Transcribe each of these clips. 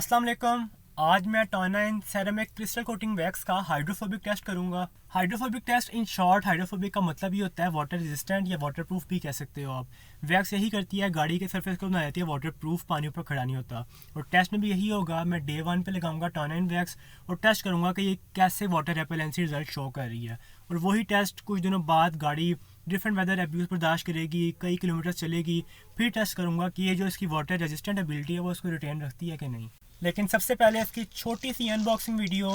अस्सलाम वालेकुम। आज मैं टॉनाइन सेरामिक क्रिस्टल कोटिंग वैक्स का हाइड्रोफोबिक टेस्ट करूंगा। Hydrophobic test in short, hydrophobic का मतलब ये होता है वाटर रेजिस्टेंट या वाटर प्रूफ भी कह सकते हो आप। वैक्स यही करती है, गाड़ी के सरफेस को बना देती है वाटर प्रूफ, पानी ऊपर खड़ा नहीं होता। और टेस्ट में भी यही होगा। मैं डे 1 पे लगाऊंगा टॉनाइन वैक्स और टेस्ट करूंगा कि ये कैसे वाटर रेपेलेंसी रिजल्ट शो कर रही है। और वही टेस्ट कुछ दिनों बाद गाड़ी डिफरेंट वेदर एब्यूज़ बर्दाश्त करेगी, कई किलोमीटर चलेगी, फिर टेस्ट करूंगा कि ये जो इसकी वाटर रेजिस्टेंट एबिलिटी है वो उसको रिटेन रखती है कि नहीं। लेकिन सबसे पहले इसकी छोटी सी अनबॉक्सिंग वीडियो।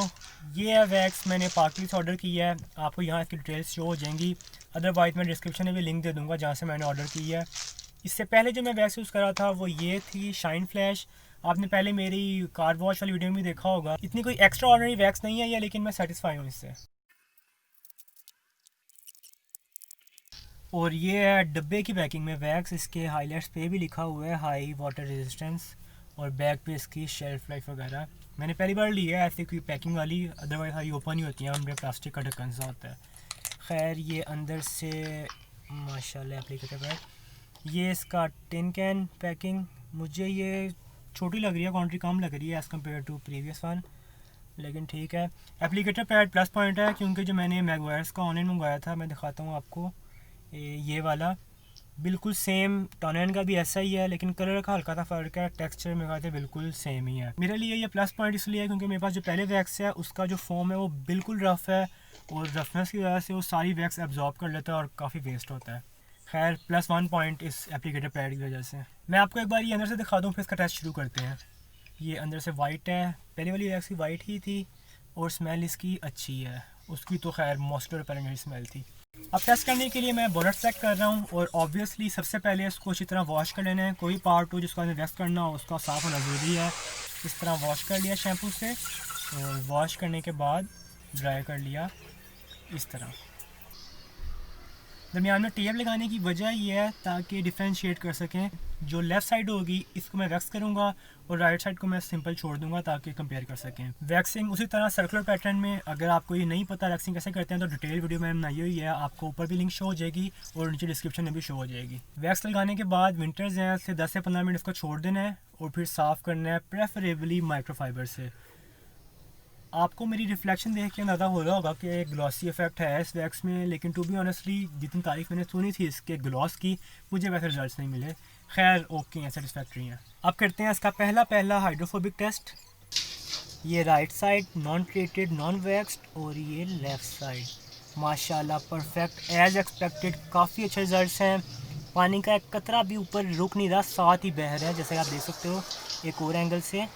ये है वैक्स, मैंने पार्टी से ऑर्डर किया है। आपको यहाँ इसकी डिटेल्स शो हो जाएंगी, अदरवाइज मैं डिस्क्रिप्शन में भी लिंक दे दूँगा जहाँ से मैंने ऑर्डर की है। इससे पहले जो मैं वैक्स यूज़ करा था वो ये थी शाइन फ्लैश। आपने पहले मेरी कार वॉश वाली वीडियो में भी देखा होगा। इतनी कोई एक्स्ट्रा ऑर्डिनरी वैक्स नहीं है ये, लेकिन मैं सेटिस्फाई हूँ इससे। और ये है डब्बे की पैकिंग में वैक्स। इसके हाईलाइट्स पे भी लिखा हुआ है हाई वाटर रेजिस्टेंस, और बैक पे इसकी शेल्फ लाइफ वगैरह। मैंने पहली बार ली है ऐसे कोई पैकिंग वाली, अदरवाइज हाई ओपन ही होती है, उनमें प्लास्टिक का ढक्कन सा होता है। खैर ये अंदर से माशाल्लाह एप्लीकेटर है। ये इसका टिन कैन पैकिंग, मुझे ये छोटी लग रही है, क्वान्टिटी कम लग रही है as compared to previous one, लेकिन ठीक है। एप्लीकेटर पैड प्लस पॉइंट है, क्योंकि जो मैंने मैगवायर्स का ऑनलाइन मंगवाया था, मैं दिखाता हूँ आपको, ये वाला बिल्कुल सेम टॉनाइन का भी ऐसा ही है, लेकिन कलर का हल्का सा फ़र्क है। टेक्सचर मेरे ख्याल से बिल्कुल सेम ही है। मेरे लिए ये प्लस पॉइंट इसलिए है क्योंकि मेरे पास जो पहले वैक्स है उसका जो फोम है वो बिल्कुल रफ़ है, और रफनेस की वजह से वो सारी वैक्स एब्जॉर्ब कर लेता है और काफ़ी वेस्ट होता है। खैर प्लस 1 पॉइंट इस एप्लीकेटर पैड की वजह से। मैं आपको एक बार ये अंदर से दिखा दूँ, फिर इसका टेस्ट शुरू करते हैं। ये अंदर से वाइट है, पहले वाली वैक्स की वाइट ही थी, और स्मेल इसकी अच्छी है। उसकी तो खैर मॉस्किटो रिपेलेंट स्मेल थी। अब टेस्ट करने के लिए मैं बोनट चेक कर रहा हूँ, और ऑब्वियसली सबसे पहले इसको अच्छी तरह वॉश कर लेना है। कोई पार्ट हो जिसको हमें वैक्स करना हो उसका साफ़ होना ज़रूरी है। इस तरह वॉश कर लिया शैम्पू से, और वॉश करने के बाद ड्राई कर लिया इस तरह। दरमियान में टेप लगाने की वजह यह है ताकि डिफ्रेंशिएट कर सकें। जो लेफ़्ट साइड होगी इसको मैं वैक्स करूँगा, और राइट साइड को मैं सिंपल छोड़ दूँगा ताकि कंपेयर कर सकें। वैक्सिंग उसी तरह सर्कुलर पैटर्न में। अगर आपको ये नहीं पता वैक्सिंग कैसे करते हैं तो डिटेल वीडियो मैंने बनाई हुई है, आपको ऊपर भी लिंक शो हो जाएगी और नीचे डिस्क्रिप्शन में भी शो हो जाएगी। वैक्स लगाने के बाद विंटर्स हैं से 10 से 15 मिनट इसको छोड़ देना है, और फिर साफ़ करना है, प्रेफरेबली माइक्रोफाइबर से। आपको मेरी रिफ्लेक्शन देख के अंदाज़ा हो रहा होगा कि एक ग्लॉसी इफेक्ट है इस वैक्स में, लेकिन टू बी ऑनेस्टली जितनी तारीफ मैंने सुनी थी इसके ग्लॉस की, मुझे वैसे रिजल्ट्स नहीं मिले। खैर ओके हैं, सेटिस्फैक्ट्री हैं। अब करते हैं इसका पहला हाइड्रोफोबिक टेस्ट। ये right side non treated non waxed, और ये लेफ़्ट साइड माशाल्लाह परफेक्ट एज एक्सपेक्टेड। काफ़ी अच्छे रिजल्ट्स हैं। पानी का एक कतरा भी ऊपर रुक नहीं रहा, साथ ही बह रहा है जैसे आप देख सकते हो। एक और एंगल से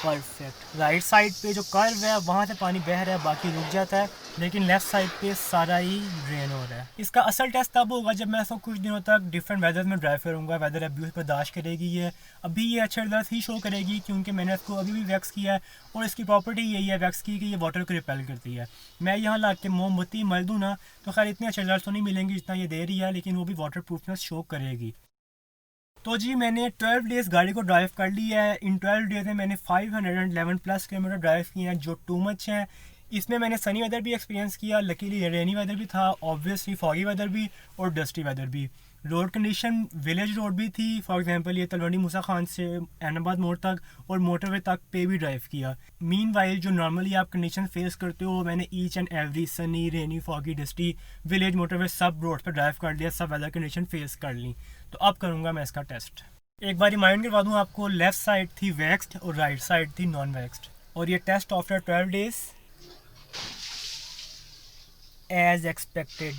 परफेक्ट। राइट साइड पे जो कर्व है वहाँ से पानी बह रहा है, बाकी रुक जाता है, लेकिन लेफ्ट साइड पे सारा ही ड्रेन हो रहा है। इसका असल टेस्ट तब होगा जब मैं इसको कुछ दिनों तक डिफरेंट वेदर में ड्राइव करूँगा। वेदर एब्यूज़ बर्दाश्त करेगी ये। अभी ये अच्छे रिजल्ट ही शो करेगी क्योंकि मैंने इसको अभी भी वैक्स किया है, और इसकी प्रॉपर्टी यही है वैक्स की कि ये वाटर को रिपेल करती है। मैं यहाँ ला के मोमबत्ती मल दूँ ना तो खैर इतने अच्छे रिजल्ट तो नहीं मिलेंगे जितना ये दे रही है, लेकिन वो भी वाटर प्रूफनेस शो करेगी। तो जी मैंने 12 डेज़ गाड़ी को ड्राइव कर लिया है। इन 12 डेज़ में मैंने 511 प्लस किलोमीटर ड्राइव किए हैं, जो टू मच हैं। इसमें मैंने सनी वेदर भी एक्सपीरियंस किया, लकीली रेनी वेदर भी था, ऑब्वियसली फॉगी वेदर भी, और डस्टी वेदर भी। रोड कंडीशन विलेज रोड भी थी, फॉर एग्जांपल ये तलवंडी मूसा खान से एनाबाद मोड़ तक और मोटरवे तक पे भी ड्राइव किया। मीन वाइल जो नॉर्मली आप कंडीशन फेस करते हो, मैंने each and every Sunny, rainy, foggy, dusty, village, motorway सब रोड पर ड्राइव कर लिया, सब वेदर कंडीशन फेस कर ली। तो अब करूँगा मैं इसका टेस्ट। एक बार रिमाइंड करवा दूँ आपको, लेफ़्ट साइड थी वैक्स्ड और राइट साइड थी नॉन वैक्स्ड। और ये test after 12 days as expected.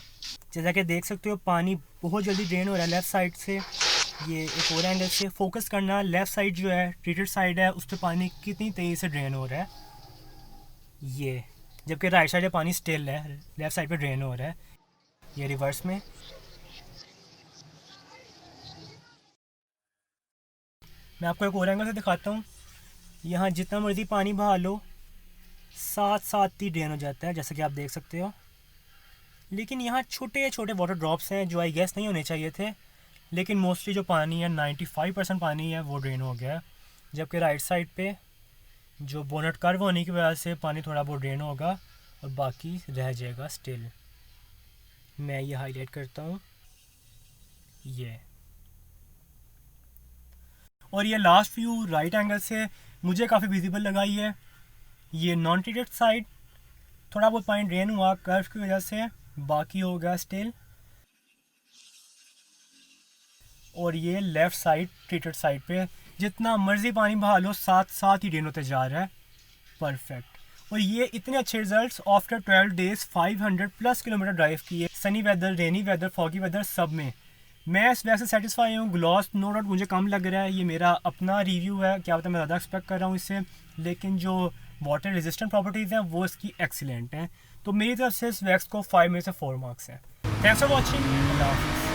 जैसा कि देख सकते हो पानी बहुत जल्दी ड्रेन हो रहा है लेफ़्ट साइड से। ये एक और एंगल से फोकस करना, लेफ़्ट साइड जो है ट्रीटेड साइड है उस पर पानी कितनी तेज़ी से ड्रेन हो रहा है ये, जबकि राइट साइड में पानी स्टिल है, लेफ़्ट साइड पे ड्रेन हो रहा है। ये रिवर्स में। मैं आपको एक और एंगल से दिखाता हूँ। यहाँ जितना मर्ज़ी पानी बहा लो, साथ साथ ही ड्रेन हो जाता है जैसे कि आप देख सकते हो। लेकिन यहाँ छोटे छोटे वाटर ड्रॉप्स हैं जो आई गेस नहीं होने चाहिए थे, लेकिन मोस्टली जो पानी है 95% पानी है वो ड्रेन हो गया है। जबकि राइट साइड पे जो बोनट कर्व होने की वजह से पानी थोड़ा बहुत ड्रेन होगा और बाकी रह जाएगा स्टिल। मैं ये हाईलाइट करता हूँ ये। और ये लास्ट व्यू राइट एंगल से मुझे काफ़ी विजिबल लगा ये नॉन ट्रीटेड साइड, थोड़ा बहुत पानी ड्रेन हुआ कर्व की वजह से, बाकी हो गया स्टिल। और ये लेफ़्ट साइड ट्रीटेड साइड पे जितना मर्ज़ी पानी बहा लो साथ साथ ही ड्रेन होते जा रहा है, परफेक्ट। और ये इतने अच्छे results after 12 days 500 plus kilometre drive किए, sunny weather, rainy weather, foggy weather, सब में मैं इस वैसे सेटिस्फाई हूँ। ग्लॉस नो डाउट मुझे कम लग रहा है, ये मेरा अपना रिव्यू है, क्या पता मैं ज़्यादा एक्सपेक्ट कर रहा हूँ इससे, लेकिन जो वाटर रेजिस्टेंट प्रॉपर्टीज़ हैं वो इसकी एक्सीलेंट हैं। तो मेरी तरफ से इस वैक्स को 5 में से 4 मार्क्स हैं। थैंक्स फॉर वॉचिंग, अल्लाह हाफिज़।